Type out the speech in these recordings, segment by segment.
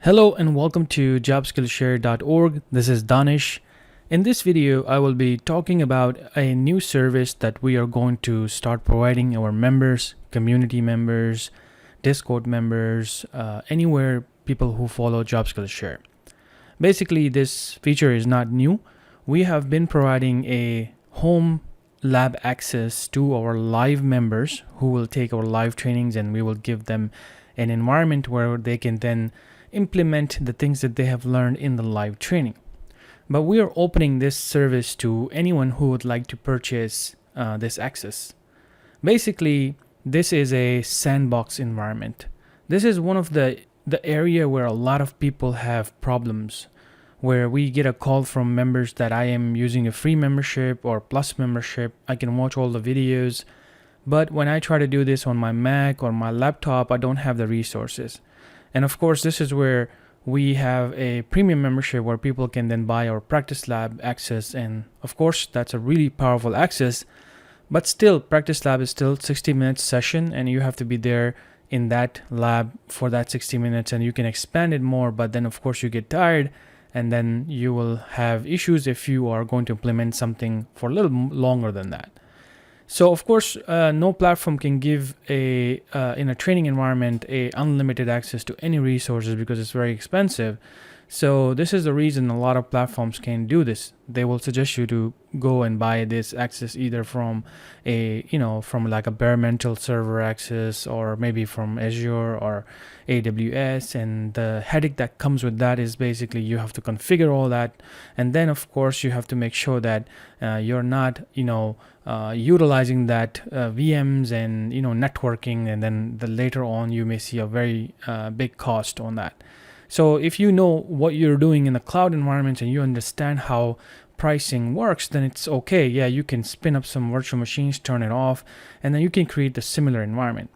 Hello and welcome to Jobskillshare.org. This is Danish. In this video, I will be talking about a new service that we are going to start providing our members, community members, Discord members, anywhere people who follow Jobskillshare. Basically, this feature is not new. We have been providing a home lab access to our live members who will take our live trainings, and we will give them an environment where they can then implement the things that they have learned in the live training. But we are opening this service to anyone who would like to purchase this access. Basically, this is a sandbox environment. This is one of the area where a lot of people have problems, where we get a call from members that I am using a free membership or plus membership. I can watch all the videos, but when I try to do this on my Mac or my laptop, I don't have the resources. And of course, this is where we have a premium membership where people can then buy our practice lab access. And of course, that's a really powerful access. But still, practice lab is still 60 minutes session, and you have to be there in that lab for that 60 minutes, and you can expand it more. But then, of course, you get tired, and then you will have issues if you are going to implement something for a little longer than that. So of course, no platform can give in a training environment a unlimited access to any resources because it's very expensive. So this is the reason a lot of platforms can do this. They will suggest you to go and buy this access either from from like a bare metal server access, or maybe from Azure or AWS. And the headache that comes with that is basically you have to configure all that, and then of course you have to make sure that you're not utilizing that VMs and networking, and then later on you may see a very big cost on that. So if you know what you're doing in the cloud environments and you understand how pricing works, then it's okay. Yeah, you can spin up some virtual machines, turn it off, and then you can create the similar environment.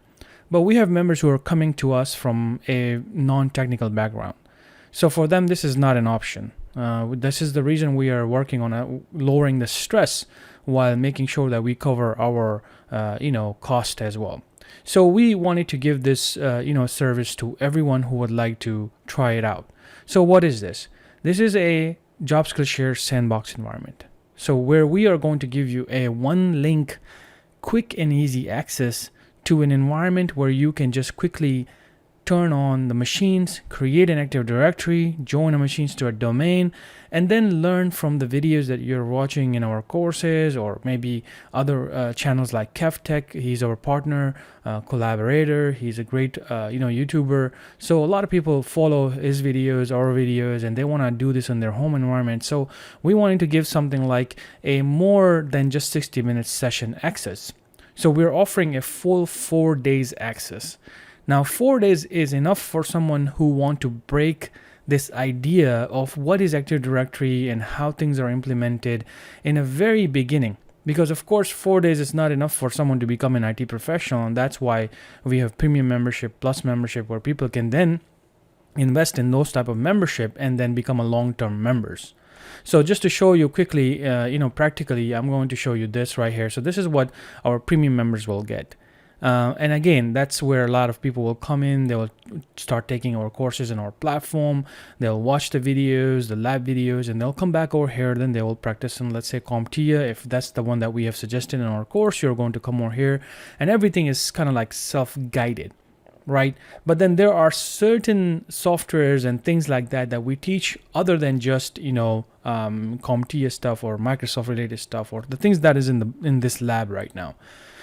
But we have members who are coming to us from a non-technical background. So for them, this is not an option. This is the reason we are working on lowering the stress while making sure that we cover our cost as well. So we wanted to give this service to everyone who would like to try it out. So what is this? This is a Jobskillshare sandbox environment. So where we are going to give you a one link, quick and easy access to an environment where you can just quickly turn on the machines, create an Active Directory, join the machines to a domain, and then learn from the videos that you're watching in our courses, or maybe other channels like KevTech. He's our partner, collaborator. He's a great YouTuber. So a lot of people follow his videos, our videos, and they want to do this in their home environment. So we wanted to give something like a more than just 60 minutes session access. So we're offering a full 4 days access. Now, 4 days is enough for someone who want to break this idea of what is Active Directory and how things are implemented in a very beginning. Because of course, 4 days is not enough for someone to become an IT professional. And that's why we have premium membership, plus membership, where people can then invest in those type of membership and then become a long-term members. So just to show you quickly, practically, I'm going to show you this right here. So this is what our premium members will get. And again, that's where a lot of people will come in. They will start taking our courses in our platform. They'll watch the videos, the lab videos, and they'll come back over here. Then they will practice in, let's say, CompTIA. If that's the one that we have suggested in our course, you're going to come over here, and everything is kind of like self-guided, right? But then there are certain softwares and things like that that we teach other than just CompTIA stuff or Microsoft related stuff, or the things that is in this lab right now.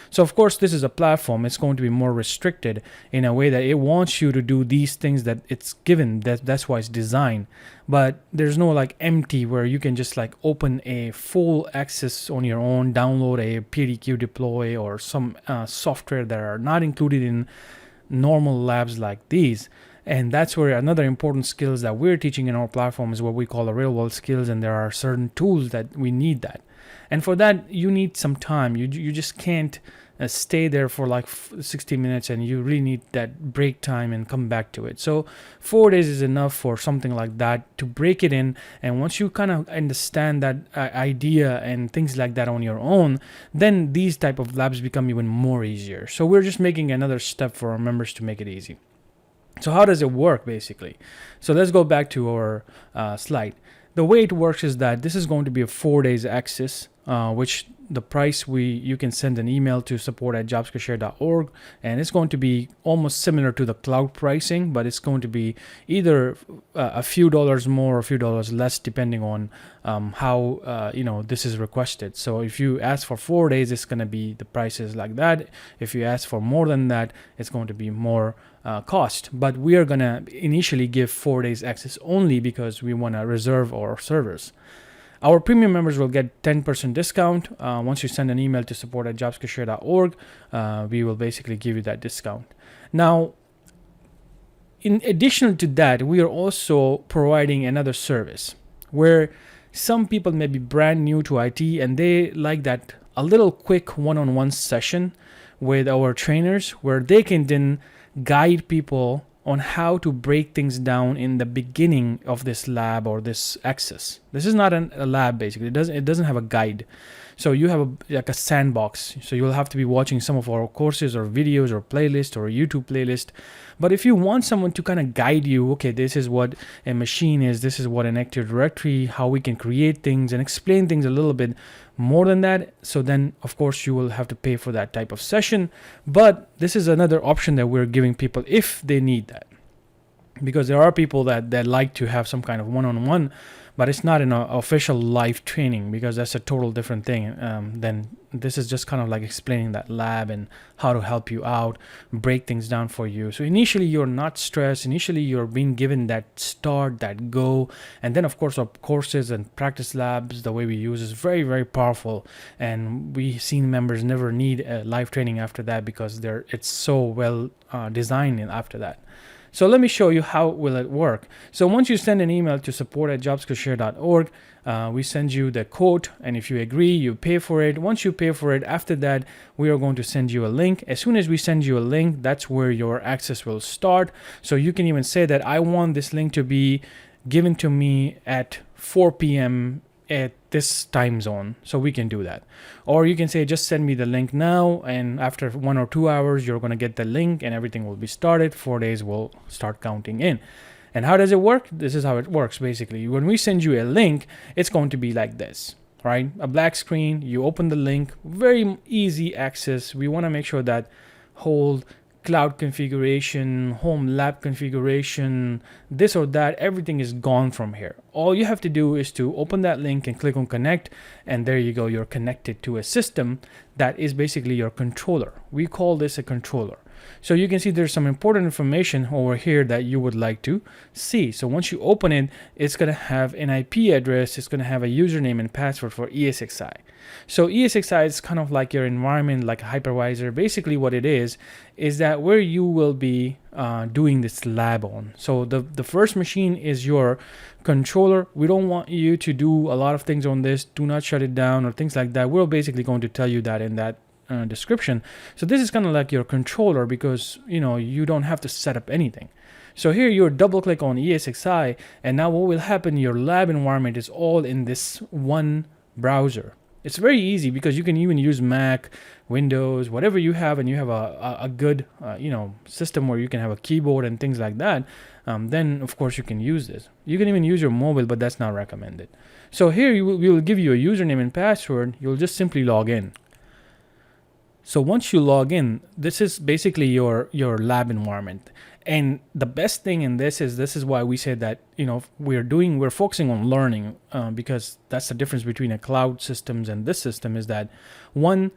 So of course, this is a platform. It's going to be more restricted in a way that it wants you to do these things that it's given. That's why it's designed. But there's no like empty where you can just like open a full access on your own, download a PDQ deploy or some software that are not included in normal labs like these. And that's where another important skills that we're teaching in our platform is what we call the real world skills. And there are certain tools that we need that. And for that, you need some time. You just can't stay there for like 60 minutes, and you really need that break time and come back to it. So 4 days is enough for something like that to break it in. And once you kind of understand that idea and things like that on your own, then these type of labs become even more easier. So we're just making another step for our members to make it easy. So how does it work basically? So let's go back to our slide. The way it works is that this is going to be a 4 days access, which the price you can send an email to support@jobskillshare.org, and it's going to be almost similar to the cloud pricing, but it's going to be either a few dollars more or a few dollars less depending on how this is requested. So if you ask for 4 days, it's going to be the prices like that. If you ask for more than that, it's going to be more cost. But we are going to initially give 4 days access only because we want to reserve our servers. Our premium members will get 10% discount. Once you send an email to support@jobskillshare.org, we will basically give you that discount. Now, in addition to that, we are also providing another service where some people may be brand new to IT and they like that a little quick one-on-one session with our trainers where they can then guide people on how to break things down in the beginning of this lab or this access. This is not a lab basically. It doesn't have a guide. So you have like a sandbox. So you'll have to be watching some of our courses or videos or playlist or a YouTube playlist. But if you want someone to kind of guide you, okay, this is what a machine is, this is what an Active Directory, how we can create things and explain things a little bit more than that. So then of course you will have to pay for that type of session. But this is another option that we're giving people if they need that. Because there are people that like to have some kind of one-on-one, but it's not an official live training because that's a total different thing. Then this is just kind of like explaining that lab and how to help you out, break things down for you. So initially you're not stressed. Initially you're being given that start, that go. And then of course our courses and practice labs, the way we use is very, very powerful. And we've seen members never need a live training after that because it's so well designed after that. So let me show you how will it work. So once you send an email to support@jobskillshare.org, we send you the quote, and if you agree, you pay for it. Once you pay for it, after that, we are going to send you a link. As soon as we send you a link, that's where your access will start. So you can even say that I want this link to be given to me at 4 p.m. at this time zone, so we can do that. Or you can say just send me the link now, and after 1 or 2 hours you're going to get the link and everything will be started. 4 days will start counting in. And how does it work? This is how it works basically. When we send you a link, it's going to be like this, right? A black screen, you open the link, very easy access. We want to make sure that whole cloud configuration, home lab configuration, this or that, everything is gone from here. All you have to do is to open that link and click on connect, and there you go, you're connected to a system that is basically your controller. We call this a controller. So you can see there's some important information over here that you would like to see. So once you open it, it's going to have an IP address, it's going to have a username and password for ESXi. So ESXi is kind of like your environment, like a hypervisor. Basically what it is that where you will be doing this lab on. So the first machine is your controller. We don't want you to do a lot of things on this. Do not shut it down or things like that. We're basically going to tell you that in that description. So this is kind of like your controller because you don't have to set up anything. So here you double click on ESXi, and now what will happen, your lab environment is all in this one browser. It's very easy because you can even use Mac, Windows, whatever you have, and you have a good system where you can have a keyboard and things like that. Then of course you can use this. You can even use your mobile, but that's not recommended. So here we will give you a username and password. You'll just simply log in. So once you log in, this is basically your lab environment. And the best thing in this is why we say that we're focusing on learning because that's the difference between a cloud systems and this system is that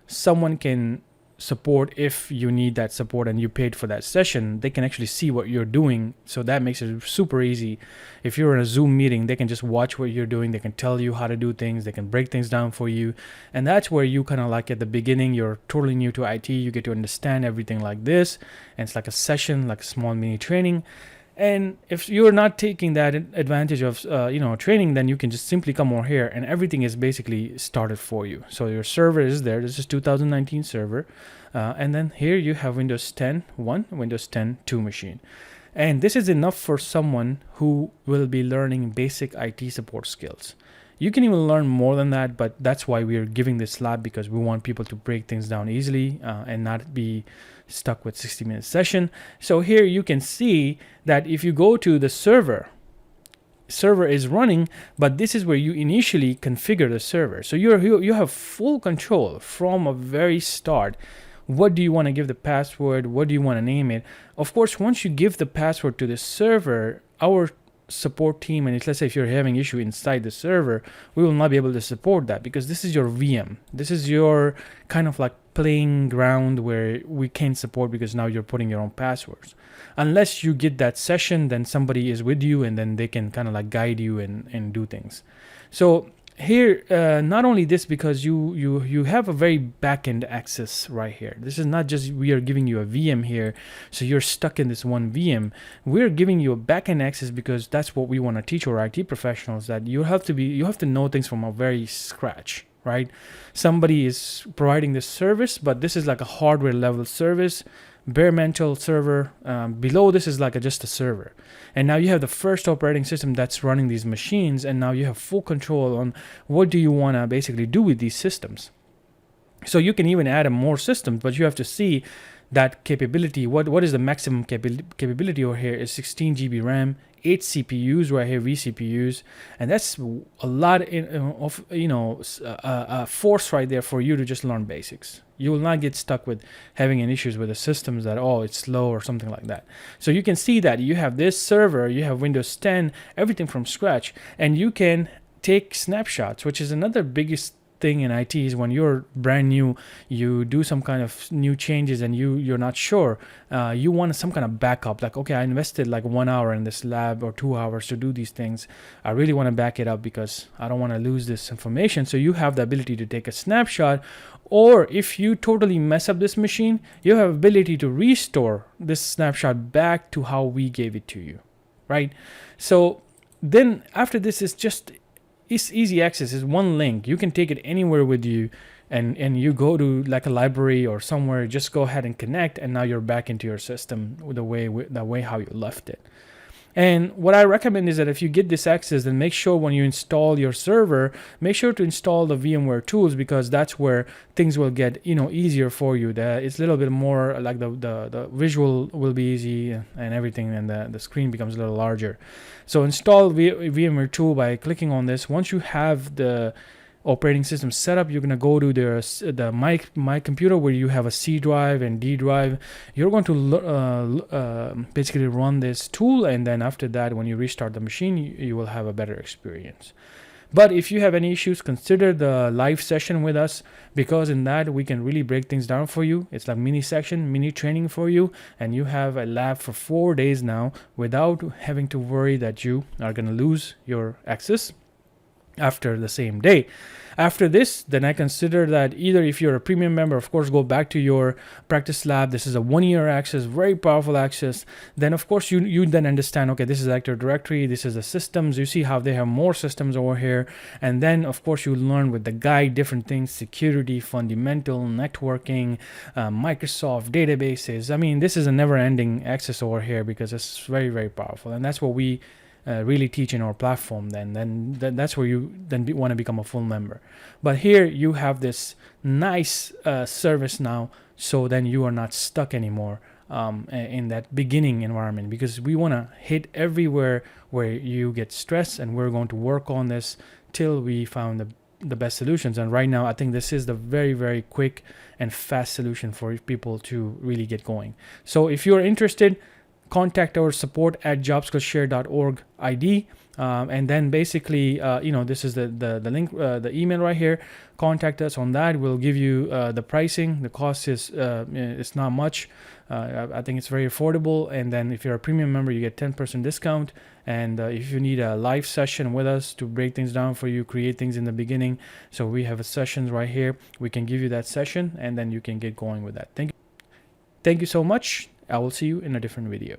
someone can support if you need that support and you paid for that session. They can actually see what you're doing, so that makes it super easy. If you're in a Zoom meeting, they can just watch what you're doing. They can tell you how to do things. They can break things down for you. And that's where you kind of like at the beginning, you're totally new to IT, you get to understand everything like this, and it's like a session, like a small mini training. And if you're not taking that advantage of training, then you can just simply come over here and everything is basically started for you. So your server is there. This is 2019 server. And then here you have Windows 10 1, Windows 10 2 machine. And this is enough for someone who will be learning basic IT support skills. You can even learn more than that, but that's why we are giving this lab, because we want people to break things down easily and not be stuck with 60-minute session. So here you can see that if you go to the server is running, but this is where you initially configure the server. So you have full control from a very start. What do you want to give the password? What do you want to name it? Of course, once you give the password to the server, our support team, and let's say if you're having issue inside the server, we will not be able to support that, because this is your VM. This is your kind of like playing ground where we can't support, because now you're putting your own passwords. Unless you get that session, then somebody is with you and then they can kind of like guide you and do things. So here, not only this, because you have a very back-end access right here. This is not just we are giving you a VM here, so you're stuck in this one VM. We're giving you a back-end access because that's what we want to teach our IT professionals, that you have to know things from a very scratch, right? Somebody is providing this service, but this is like a hardware level service, bare metal server. Below this is like just a server, and now you have the first operating system that's running these machines, and now you have full control on what do you want to basically do with these systems. So you can even add more systems, but you have to see that capability. What is the maximum capability over here is 16 GB RAM, 8 CPUs right here, vCPUs, and that's a lot of force right there for you to just learn basics. You will not get stuck with having any issues with the systems that it's slow or something like that. So you can see that you have this server, you have Windows 10, everything from scratch, and you can take snapshots, which is another biggest thing in IT. Is when you're brand new, you do some kind of new changes and you're not sure, you want some kind of backup, like, okay, I invested like 1 hour in this lab or 2 hours to do these things. I really want to back it up because I don't want to lose this information. So you have the ability to take a snapshot, or if you totally mess up this machine, you have ability to restore this snapshot back to how we gave it to you, right? So then after this is just it's easy access. Is one link. You can take it anywhere with you, and you go to like a library or somewhere, just go ahead and connect, and now you're back into your system the way how you left it. And what I recommend is that if you get this access, then make sure when you install your server, make sure to install the VMware tools, because that's where things will get easier for you. It's a little bit more like the visual will be easy and everything, and the screen becomes a little larger. So install VMware tool by clicking on this. Once you have the operating system set up, you're going to go to the my computer where you have a C drive and D drive. You're going to basically run this tool, and then after that, when you restart the machine, you will have a better experience. But if you have any issues, consider the live session with us, because in that we can really break things down for you. It's like mini section, mini training for you, and you have a lab for 4 days now without having to worry that you are going to lose your access after the same day. After this, then I consider that either if you're a premium member, of course, go back to your practice lab. This is a 1-year access, very powerful access. Then of course you then understand, okay, this is Active Directory, this is the systems. You see how they have more systems over here. And then of course you learn with the guide different things: security, fundamental, networking, Microsoft databases. I mean, this is a never-ending access over here, because it's very, very powerful, and that's what we really teach in our platform. Then that's where you want to become a full member. But here you have this nice service now, so then you are not stuck anymore in that beginning environment, because we want to hit everywhere where you get stressed, and we're going to work on this till we found the best solutions. And right now I think this is the very, very quick and fast solution for people to really get going. So if you're interested, contact our support at jobskillshare.org ID, and then basically this is the link, the email right here. Contact us on that. We'll give you the pricing. The cost is it's not much. I think it's very affordable. And then if you're a premium member, you get 10% discount. And if you need a live session with us to break things down for you, create things in the beginning, so we have a sessions right here. We can give you that session, and then you can get going with that. Thank you so much. I will see you in a different video.